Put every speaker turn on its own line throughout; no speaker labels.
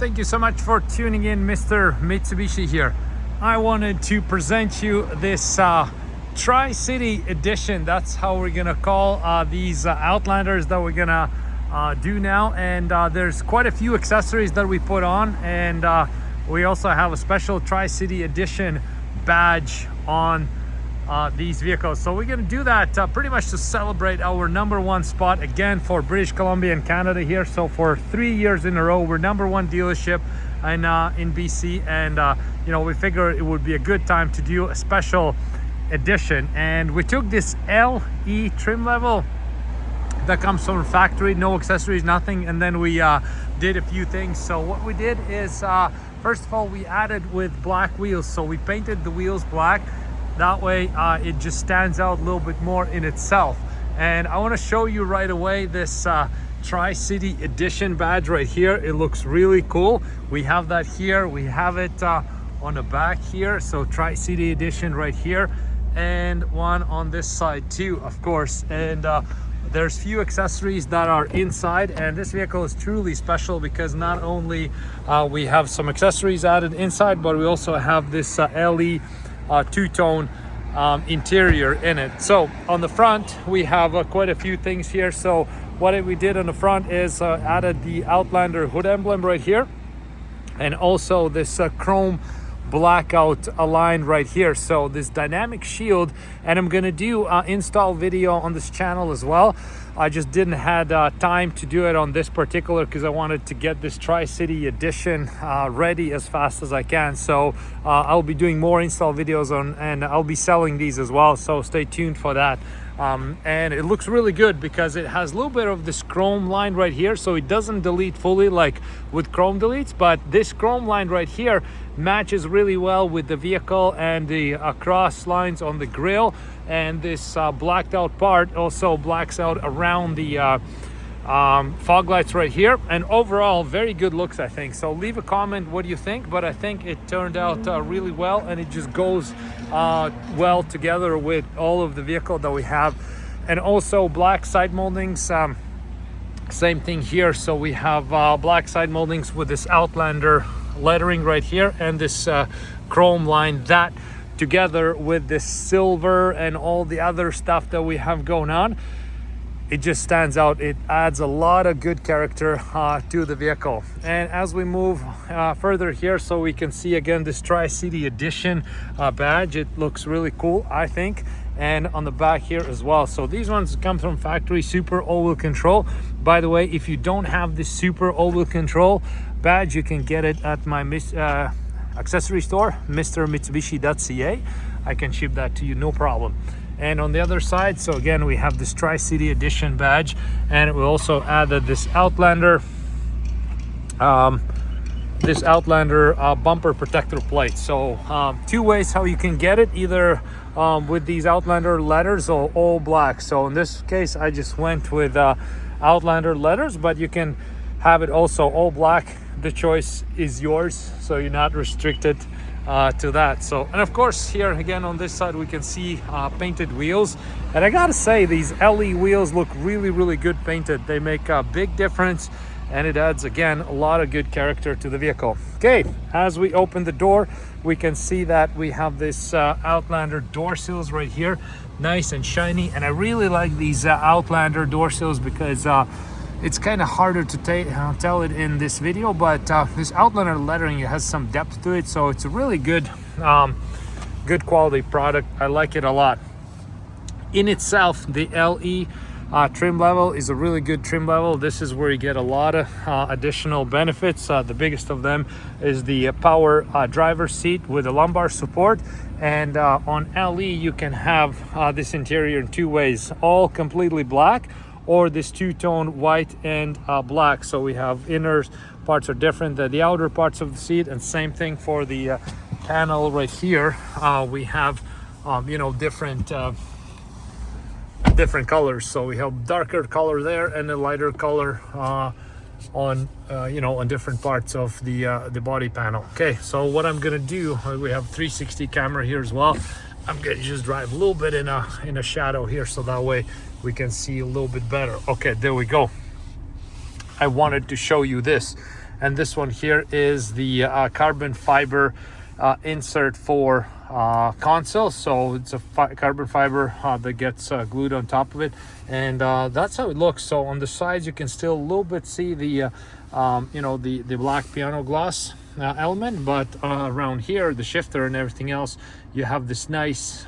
Thank you so much for tuning in, Mr. Mitsubishi here. I wanted to present you this Tri-City Edition. That's how we're gonna call these Outlanders that we're gonna do now. And there's quite a few accessories that we put on, and we also have a special Tri-City Edition badge on these vehicles. So we're gonna do that pretty much to celebrate our #1 spot again for British Columbia and Canada here. So for 3 years in a row, we're #1 dealership in BC, and you know, we figured it would be a good time to do a special edition. And we took this LE trim level that comes from factory, no accessories, nothing, and then we did a few things. So what we did is first of all, we added with black wheels. So we painted the wheels black. That way it just stands out a little bit more in itself. And I want to show you right away this Tri-City Edition badge right here. It looks really cool. We have that here, we have it on the back here. So Tri-City Edition right here, and one on this side too, of course. And there's few accessories that are inside, and this vehicle is truly special because not only we have some accessories added inside, but we also have this LE two-tone interior in it. So on the front we have quite a few things here. So what we did on the front is added the Outlander hood emblem right here, and also this chrome blackout line right here. So this dynamic shield, and I'm gonna do install video on this channel as well. I just didn't had time to do it on this particular because I wanted to get this Tri-City Edition ready as fast as I can. So I'll be doing more install videos on, and I'll be selling these as well, so stay tuned for that. And it looks really good because it has a little bit of this chrome line right here, so it doesn't delete fully like with chrome deletes, but this chrome line right here matches really well with the vehicle, and the cross lines on the grille, and this blacked out part also blacks out around the fog lights right here. And overall, very good looks, I think. So leave a comment what you think, but I think it turned out really well, and it just goes well together with all of the vehicle that we have. And also black side moldings, same thing here. So we have black side moldings with this Outlander lettering right here, and this chrome line, that together with this silver and all the other stuff that we have going on, it just stands out. It adds a lot of good character to the vehicle. And as we move further here, so we can see again this Tri-City Edition badge. It looks really cool, I think. And on the back here as well. So these ones come from factory, super all-wheel control. By the way, if you don't have this super all-wheel control badge, you can get it at my accessory store, mrmitsubishi.ca. I can ship that to you, no problem. And on the other side, so again, we have this Tri-City Edition badge, and we also added this Outlander bumper protector plate. So two ways how you can get it, either with these Outlander letters or all black. So in this case, I just went with Outlander letters, but you can have it also all black. The choice is yours, so you're not restricted to that. So, and of course here again on this side we can see painted wheels, and I gotta say these LE wheels look really good painted. They make a big difference, and it adds again a lot of good character to the vehicle. Okay, as we open the door, we can see that we have this Outlander door sills right here, nice and shiny. And I really like these Outlander door sills because it's kind of harder to tell it in this video, but this Outlander lettering, it has some depth to it, so it's a really good good quality product. I like it a lot. In itself, the LE trim level is a really good trim level. This is where you get a lot of additional benefits. The biggest of them is the power driver's seat with a lumbar support. And on LE you can have this interior in two ways, all completely black, or this two-tone white and black. So we have inner parts are different than the outer parts of the seat, and same thing for the panel right here. We have you know, different colors. So we have darker color there and a lighter color on you know, on different parts of the body panel. Okay, so what I'm gonna do, we have 360 camera here as well. I'm gonna just drive a little bit in a shadow here, so that way we can see a little bit better. Okay, there we go. I wanted to show you this. and this one here is the carbon fiber insert for console. So it's a carbon fiber that gets glued on top of it, and that's how it looks. So on the sides you can still a little bit see the you know, the black piano gloss element, but around here, the shifter and everything else, you have this nice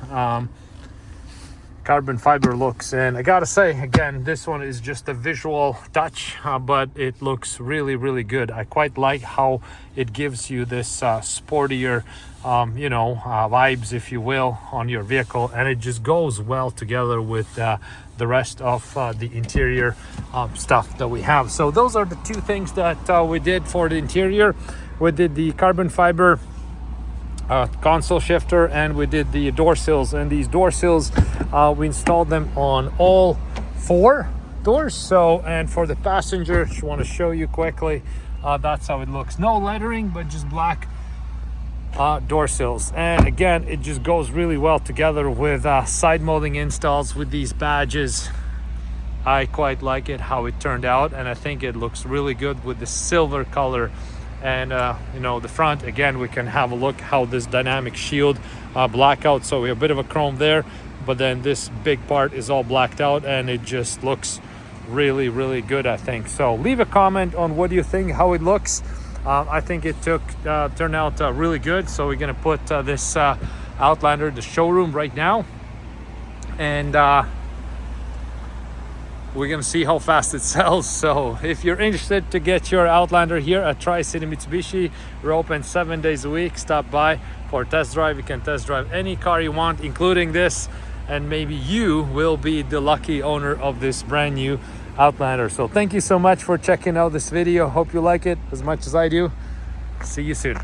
carbon fiber looks. And I gotta say, again, this one is just a visual touch, but it looks really, really good. I quite like how it gives you this sportier you know, vibes, if you will, on your vehicle, and it just goes well together with the rest of the interior stuff that we have. So those are the two things that we did for the interior. We did the carbon fiber console shifter, and we did the door sills. And these door sills, we installed them on all 4 doors. So, and for the passenger, just want to show you quickly, that's how it looks. No lettering, but just black door sills. And again, it just goes really well together with side molding installs with these badges. I quite like it how it turned out, and I think it looks really good with the silver color. And you know, the front, again, we can have a look how this dynamic shield blackout, so we have a bit of a chrome there, but then this big part is all blacked out, and it just looks really, really good, I think. So leave a comment on what you think, how it looks. I think it turned out really good. So we're gonna put this Outlander in the showroom right now, and we're gonna see how fast it sells. So if you're interested to get your Outlander here at Tricity Mitsubishi, we're open 7 days a week. Stop by for a test drive. You can test drive any car you want, including this, and maybe you will be the lucky owner of this brand new Outlander. So thank you so much for checking out this video. Hope you like it as much as I do. See you soon.